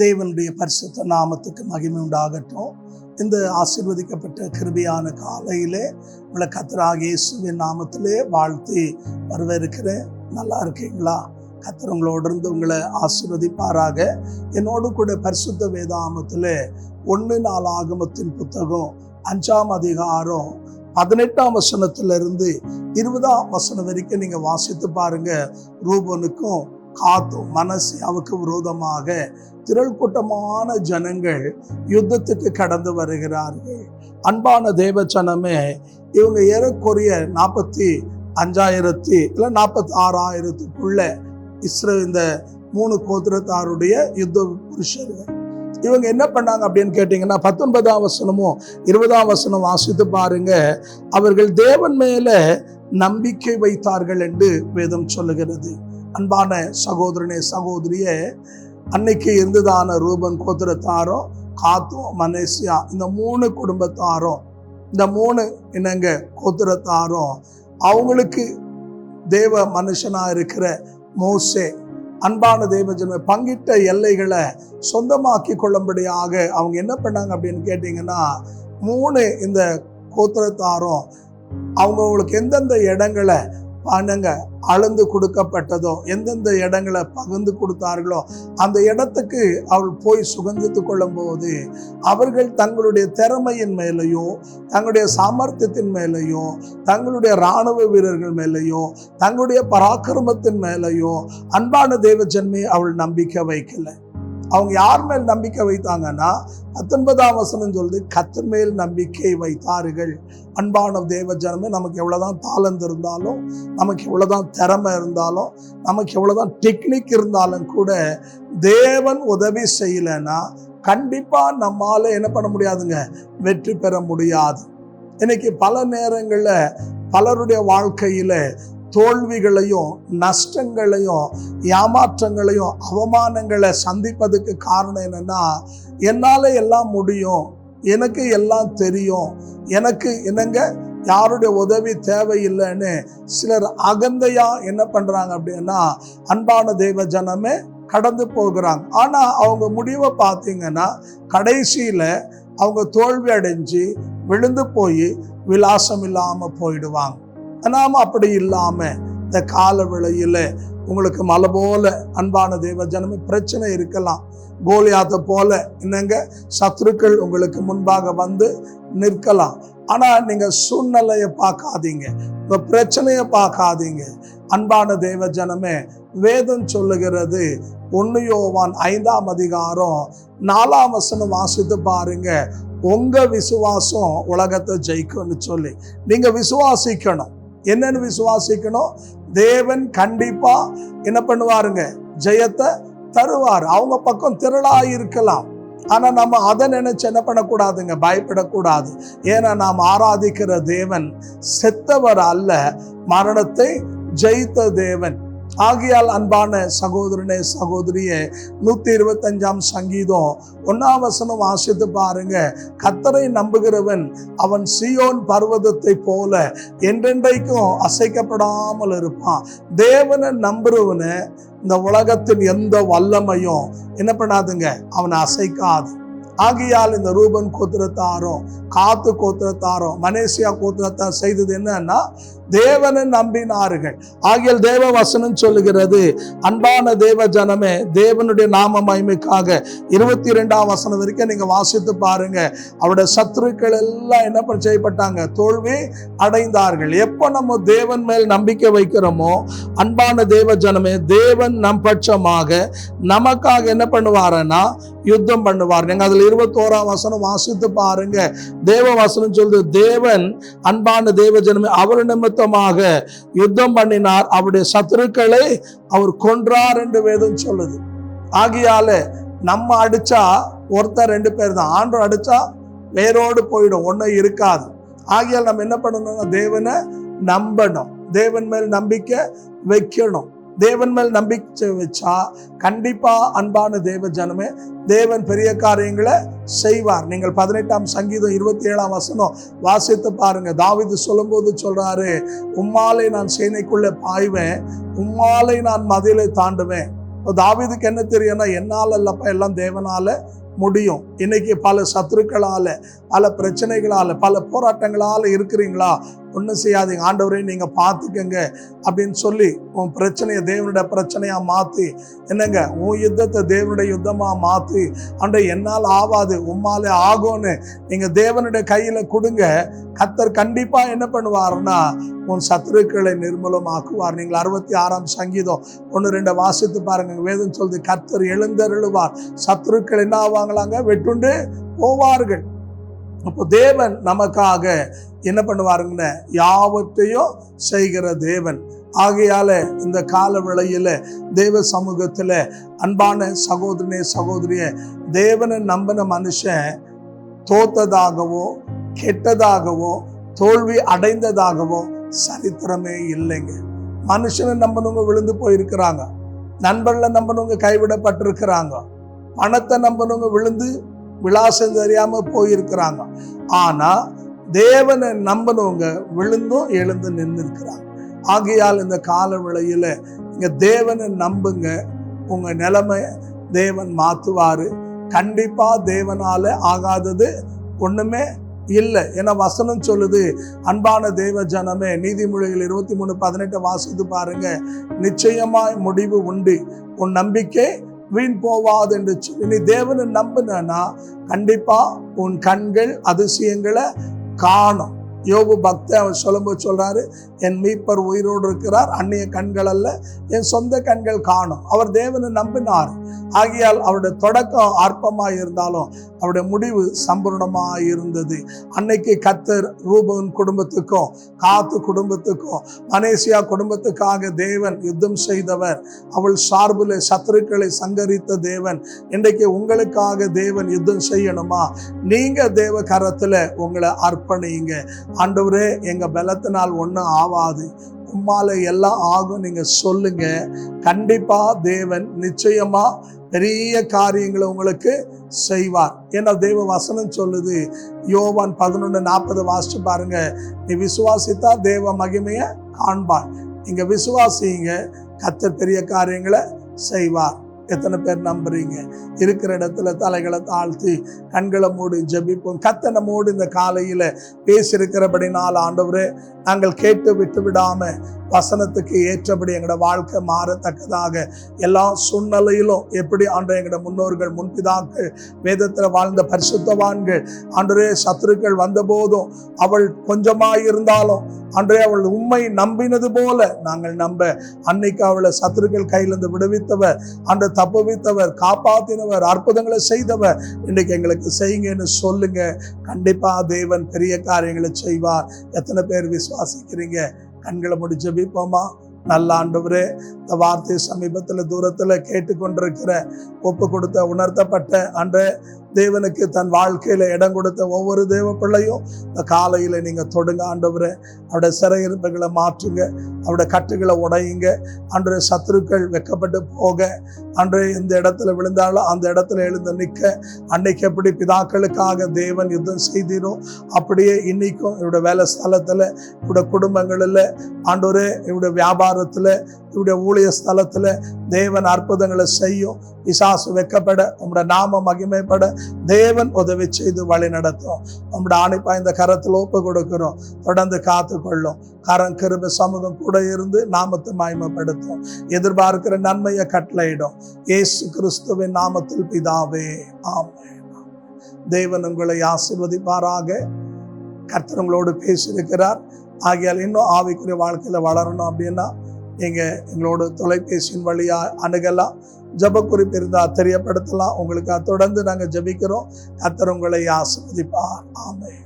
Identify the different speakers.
Speaker 1: தேவனுடைய பரிசுத்த நாமத்துக்கு மகிமை உண்டாகட்டும். இந்த ஆசீர்வதிக்கப்பட்ட கிருபையான காலையிலே உங்களை கர்த்தராகிய இயேசுவின் நாமத்திலே வாழ்த்தி வரவேற்கிறேன். நல்லா இருக்கீங்களா? கர்த்தர் உங்களோடு இருந்து உங்களை ஆசீர்வதிப்பாராக. என்னோடு கூட பரிசுத்த வேதாகமத்திலே 1 நாளாகமத்தின் புத்தகம் 5ஆம் அதிகாரம் 18ஆம் வசனத்திலிருந்து 20ஆம் வசனம் வரைக்கும் நீங்க வாசித்து பாருங்க. ரூபனுக்கும் காத்தும் மனசியாவுக்கு விரோதமாக திரள் கூட்டமான ஜனங்கள் யுத்தத்துக்கு கடந்து வருகிறார்கள். அன்பான தேவ ஜனமே, இவங்க ஏறக்குறைய 45,000 இல்லை 46,000க்குள்ள இந்த 3 கோத்திரத்தாருடைய யுத்த புருஷர்கள். இவங்க என்ன பண்ணாங்க அப்படின்னு கேட்டீங்கன்னா, 19ஆம் வசனமும் 20ஆம் வசனம் வாசித்து பாருங்க. அவர்கள் தேவன் மேல நம்பிக்கை வைத்தார்கள் என்று வேதம் சொல்லுகிறது. அன்பான சகோதரனே சகோதரியே, அன்னைக்கு இருந்ததான ரூபன் கோத்திரத்தாரும் காத்தும் மனேசியா இந்த 3 குடும்பத்தாரும், இந்த 3 இனங்க கோத்திரத்தாரும் அவங்களுக்கு தேவ மனுஷனா இருக்கிற மோசே, அன்பான தேவஜன பங்கிட்ட எல்லைகளை சொந்தமாக்கி கொள்ளும்படியாக அவங்க என்ன பண்ணாங்க அப்படின்னு கேட்டீங்கன்னா, 3 இந்த கோத்திரத்தாரும் அவங்களுக்கு எந்தெந்த இடங்களை அளந்து கொடுக்கப்பட்டதோ, எந்தெந்த இடங்களை பகிர்ந்து கொடுத்தார்களோ அந்த இடத்துக்கு அவள் போய் சுகந்தித்து கொள்ளும் போது அவர்கள் தங்களுடைய திறமையின் மேலேயோ, தங்களுடைய சாமர்த்தியத்தின் மேலேயோ, தங்களுடைய இராணுவ வீரர்கள் மேலேயோ, தங்களுடைய பராக்கிரமத்தின் மேலேயோ அன்பான தேவஜன்மே அவள் நம்பிக்கை வைக்கல. அவங்க யார் மேல் நம்பிக்கை வைத்தாங்கன்னா, 19ஆம் வசனம் சொல்லுது, கர்த்தர் மேல் நம்பிக்கை வைத்தார்கள். அன்பான தேவ ஜனமே, நமக்கு எவ்வளவுதான் தாளந்து இருந்தாலும், நமக்கு எவ்வளவுதான் திறமை இருந்தாலும், நமக்கு எவ்வளவுதான் டெக்னிக் இருந்தாலும் கூட தேவன் உதவி செய்யலைன்னா கண்டிப்பா நம்மால என்ன பண்ண முடியாதுங்க, வெற்றி பெற முடியாது. இன்னைக்கு பல நேரங்கள்ல பலருடைய வாழ்க்கையில தோல்விகளையும் நஷ்டங்களையும் ஏமாற்றங்களையும் அவமானங்களை சந்திப்பதுக்கு காரணம் என்னன்னா, என்னால எல்லாம் முடியும், எனக்கு எல்லாம் தெரியும், எனக்கு என்னங்க யாருடைய உதவி தேவையில்லைன்னு சிலர் அகந்தையா என்ன பண்றாங்க அப்படின்னா, அன்பான தேவ ஜனமே கடந்து போகிறாங்க. ஆனா அவங்க முடிவை பார்த்தீங்கன்னா கடைசியில அவங்க தோல்வி அடைஞ்சு விழுந்து போய் விலாசம் இல்லாம போயிடுவாங்க. நாம அப்படி இல்லாம இந்த கால வேளையில உங்களுக்கு மலை போல அன்பான தேவ ஜனமே பிரச்சனை இருக்கலாம். கோலியாத்தை போல என்னங்க சத்துருக்கள் உங்களுக்கு முன்பாக வந்து நிற்கலாம். ஆனா நீங்க சூழ்நிலையை பார்க்காதீங்க, உங்க பிரச்சனையை பார்க்காதீங்க. அன்பான தேவ ஜனமே, வேதம் சொல்லுகிறது 1 யோவான் 5ஆம் அதிகாரம் 4ஆம் வசனம் வாசித்து பாருங்க. உங்க விசுவாசம் உலகத்தை ஜெயிக்கும்னு சொல்லி நீங்க விசுவாசிக்கணும். என்னன்னு விசுவாசிக்கணும்? தேவன் கண்டிப்பா என்ன பண்ணுவாருங்க, ஜெயத்தை தருவார். அவங்க பக்கம் திரளாய் இருக்கலாம், ஆனா நம்ம அதை நினைச்சு என்ன பண்ணக்கூடாதுங்க, பயப்படக்கூடாது. ஏன்னா நாம் ஆராதிக்கிற தேவன் செத்தவர் அல்ல, மரணத்தை ஜெயித்த தேவன். ஆகையால் அன்பான சகோதரனே சகோதரியே, 125ஆம் சங்கீதம் 1ஆம் வசனம் வாசித்து பாருங்க. கர்த்தரை நம்புகிறவன் அவன் சீயோன் பர்வதத்தை போல என்றென்றைக்கும் அசைக்கப்படாமல் இருப்பான். தேவனை நம்புறவனை இந்த உலகத்தின் எந்த வல்லமையும் என்ன பண்ணாதுங்க, அவனை அசைக்காது. ஆகையால் இந்த ரூபன் கோத்திரத்தாரும் காத்து கோத்திரத்தாரும் மனேசியா கோத்திரத்தார் செய்தது என்னன்னா, தேவனை நம்பினார்கள். ஆகியால் தேவ வசனம் சொல்லுகிறது, அன்பான தேவ ஜனமே, தேவனுடைய நாம மகிமைக்காக 22ஆம் வசனம் வரைக்கும் நீங்க வாசித்து பாருங்க. அவருடைய சத்துருக்கள் எல்லாம் என்ன செய்யப்பட்டாங்க, தோல்வி அடைந்தார்கள். எப்போ நம்ம தேவன் மேல் நம்பிக்கை வைக்கிறோமோ அன்பான தேவ ஜனமே, தேவன் நம் பட்சமாக நமக்காக என்ன பண்ணுவாருன்னா யுத்தம் பண்ணுவார். நீங்க அதுல 21ஆம் வசனம் வாசித்து பாருங்க. தேவ வசனம் சொல்லுது, தேவன் அன்பான தேவ ஜனமே அவர் நிமித்தமாக யுத்தம் பண்ணினார், அவருடைய சத்துருக்களை அவர் கொன்றார் என்று வேதம் சொல்லுது. ஆகையால நம்ம அடிச்சா ஒருத்தர் 2 பேர் தான், ஆண்டவர் அடிச்சா வேரோடு போயிடும், ஒன்றும் இருக்காது. ஆகையால் நம்ம என்ன பண்ணணும்னா தேவனை நம்பணும், தேவன் மேல் நம்பிக்கை வைக்கணும். தேவன் மேல் நம்பிக்கை வச்சா கண்டிப்பா அன்பான தேவ ஜனமே தேவன் பெரிய காரியங்களை செய்வார். நீங்கள் 18ஆம் சங்கீதம் 27ஆம் வசனம் வாசித்து பாருங்க. தாவீது சொல்லும்போது சொல்றாரு, உம்மாலை நான் சேனைக்குள்ளே பாய்வேன், உம்மாலை நான் மதிலை தாண்டுவேன், தாவீதுக்கு என்ன தெரியும்னா, என்னால் இல்லப்பா, எல்லாம் தேவனால முடியும். இன்னைக்கு பல சத்துருக்களால, பல பிரச்சனைகளால, பல போராட்டங்களால இருக்கிறீங்களா? ஒன்றும் செய்யாதீங்க, ஆண்டவரே நீங்க பார்த்துக்கங்க அப்படின்னு சொல்லி உன் பிரச்சனையை தேவனுடைய பிரச்சனையா மாற்றி, என்னங்க உன் யுத்தத்தை தேவனுடைய யுத்தமா மாற்றி, அன்றை என்னால் ஆகாது உம்மாலே ஆகும்னு நீங்க தேவனுடைய கையில கொடுங்க. கர்த்தர் கண்டிப்பா என்ன பண்ணுவாருன்னா, உன் சத்துருக்களை நிர்மூலமாக்குவார். நீங்கள் 66ஆம் சங்கீதம் 1-2 வாசித்து பாருங்க. வேதம் சொல்லுது, கர்த்தர் எழுந்தருளுவார், சத்துருக்கள் என்ன ஆவாங்களாங்க? வெட்டுண்டு போவார்கள். அப்போ தேவன் நமக்காக என்ன பண்ணுவாருங்க? யாவற்றையும் செய்கிற தேவன். ஆகையால இந்த கால வேளையில தேவ சமூகத்துல அன்பான சகோதரனே சகோதரிய, தேவனை நம்பின மனுஷன் தோத்ததாகவோ கெட்டதாகவோ தோல்வி அடைந்ததாகவோ சரித்திரமே இல்லைங்க. மனுஷனை நம்பினவங்க விழுந்து போயிருக்கிறாங்க, நண்பர்களை நம்பினவங்க கைவிடப்பட்டிருக்கிறாங்க, பணத்தை நம்பினவங்க விழுந்து விலாசம் தெரியாம போயிருக்கிறாங்க. ஆனா தேவனை நம்பினவங்க விழுந்தும் எழுந்து நின்று இருக்கிறாங்க. ஆகையால் இந்த கால வேளையில நீங்க தேவனை நம்புங்க, உங்க நிலைமை தேவன் மாத்துவாரு. கண்டிப்பா தேவனால ஆகாதது ஒண்ணுமே இல்லை. ஏன்னா வசனம் சொல்லுது, அன்பான தேவ ஜனமே, நீதிமொழிகள் 23:18 வாசித்து பாருங்க, நிச்சயமாய் முடிவு உண்டு, உன் நம்பிக்கை வீண் போவாது என்று சொல்லி நீ தேவனை நம்பினா கண்டிப்பா உன் கண்கள் அதிசயங்களை காணும். யோபு பக்தன் அவர் சொல்லும்போது சொல்றாரு, என் மீட்பர் உயிரோடு இருக்கிறார், அந்நிய கண்கள் அல்ல, என் சொந்த கண்கள் காணும். அவர் தேவனை நம்பினார். ஆகையால் அவருடைய தொடக்கம் அற்பமாய் இருந்தாலும் அவருடைய முடிவு சம்பூர்ணமாய் இருந்தது. அன்னைக்கு கர்த்தர் ரூபன் குடும்பத்துக்கும் காத்து குடும்பத்துக்கும் மனேசியா குடும்பத்துக்காக தேவன் யுத்தம் செய்தவர். அவள் சார்பில் சத்துருக்களை சங்கரித்த தேவன். இன்றைக்கு உங்களுக்காக தேவன் யுத்தம் செய்யணுமா? நீங்க தேவ கரத்துல உங்களை அர்ப்பணிங்க. ஆண்டவரே, எங்க பலத்தினால் ஒன்றும் ஆகாது, உம்மால எல்லாம் ஆகும் நீங்க சொல்லுங்க. கண்டிப்பா தேவன் நிச்சயமா பெரிய காரியங்களை உங்களுக்கு செய்வார். ஏன்னா தேவ வசனம் சொல்லுது, யோவான் 11:40 வாசிச்சு பாருங்க, நீ விசுவாசித்தா தேவ மகிமையை காண்பார். நீங்க விசுவாசிங்க, கர்த்தர் பெரிய காரியங்களை செய்வார். எத்தனை பேர் நம்புறீங்க? இருக்கிற இடத்துல தலைகளை தாழ்த்தி கண்களை மூடி ஜெபிப்போம். கர்த்தர் நம்மோடு இந்த காலையில பேசியிருக்கிறபடினால் ஆண்டவரே, நாங்கள் கேட்டு விட்டு விடாம வசனத்துக்கு ஏற்றபடி எங்களோட வாழ்க்கை மாறத்தக்கதாக எல்லா சூழ்நிலையிலும் எப்படி ஆண்டவரே எங்களோட முன்னோர்கள் முன்பிதாக்கள் வேதத்தில் வாழ்ந்த பரிசுத்தவான்கள் ஆண்டவரே, சத்துருக்கள் வந்த போதும் அவள் கொஞ்சமாயிருந்தாலும் ஆண்டவரே அவள் உம்மை நம்பினது போல நாங்கள் நம்ப, அன்னைக்கு அவளை சத்துருக்கள் கையிலிருந்து விடுவித்தவர், அந்த தப்புவித்தவர், காப்பாத்தினவர், அற்புதங்களை செய்தவர். இன்னைக்கு எங்களுக்கு செய்யுங்கன்னு சொல்லுங்க. கண்டிப்பா தேவன் பெரிய காரியங்களை செய்வார். எத்தனை பேர் விசுவாசிக்கிறீங்க? கண்களை மூடி ஜெபிப்போமா? நல்ல ஆண்டவரே, இந்த வார்த்தை சமீபத்தில் தூரத்தில் கேட்டுக்கொண்டிருக்கிற ஒப்பு கொடுத்த உணர்த்தப்பட்ட அன்றே தேவனுக்கு தன் வாழ்க்கையில இடம் கொடுத்த ஒவ்வொரு தேவ பிள்ளையும் இந்த காலையில நீங்க தொடுங்க ஆண்டவரே. அவருடைய சிறையிருப்புகளை மாற்றுங்க, அவருடைய கட்டுகளை உடையுங்க ஆண்டவரே. சத்துருக்கள் வெக்கப்பட்டு போக அன்றே இந்த இடத்துல விழுந்தாலும் அந்த இடத்துல எழுந்து நிற்க, அன்னைக்கு எப்படி பிதாக்களுக்காக தேவன் யுத்தம் செய்தீரோ அப்படியே இன்னைக்கும் இவருடைய வேலை ஸ்தலத்துல, இவருடைய குடும்பங்களில் ஆண்டவரே, இவருடைய வியாபாரத்துல, இவருடைய ஊழிய ஸ்தலத்துல தேவன் அற்புதங்களை செய்யும். பிசாசு வெக்கப்பட, உம்முடைய நாம மகிமைப்பட தேவன் உதவி செய்து வழி நடத்தும். நம்முடைய ஆணைப்பா இந்த கரத்தில் ஒப்பு கொடுக்கிறோம். தொடர்ந்து காத்து கொள்ளும். கரம் கிருபை சமூகம் கூட இருந்து நாமத்தை மகிமைப்படுத்தும். எதிர்பார்க்கிற நன்மையை கட்டளையிடும். இயேசு கிறிஸ்துவின் நாமத்தில் பிதாவே, ஆமென். தேவன் உங்களை ஆசீர்வதிப்பாராக. கர்த்தர் உங்களோடு பேசியிருக்கிறார். ஆகையால் இன்னும் ஆவிக்குரிய வாழ்க்கையில வளரணும் அப்படின்னா நீங்க எங்களோட தொலைபேசியின் வழியா அணுகலாம். ஜெப குறிப்பு இருந்தால் தெரியப்படுத்தலாம். உங்களுக்கு தொடர்ந்து நாங்கள் ஜெபிக்கிறோம். கர்த்தர் உங்களை ஆசீர்வதிப்பார். ஆமென்.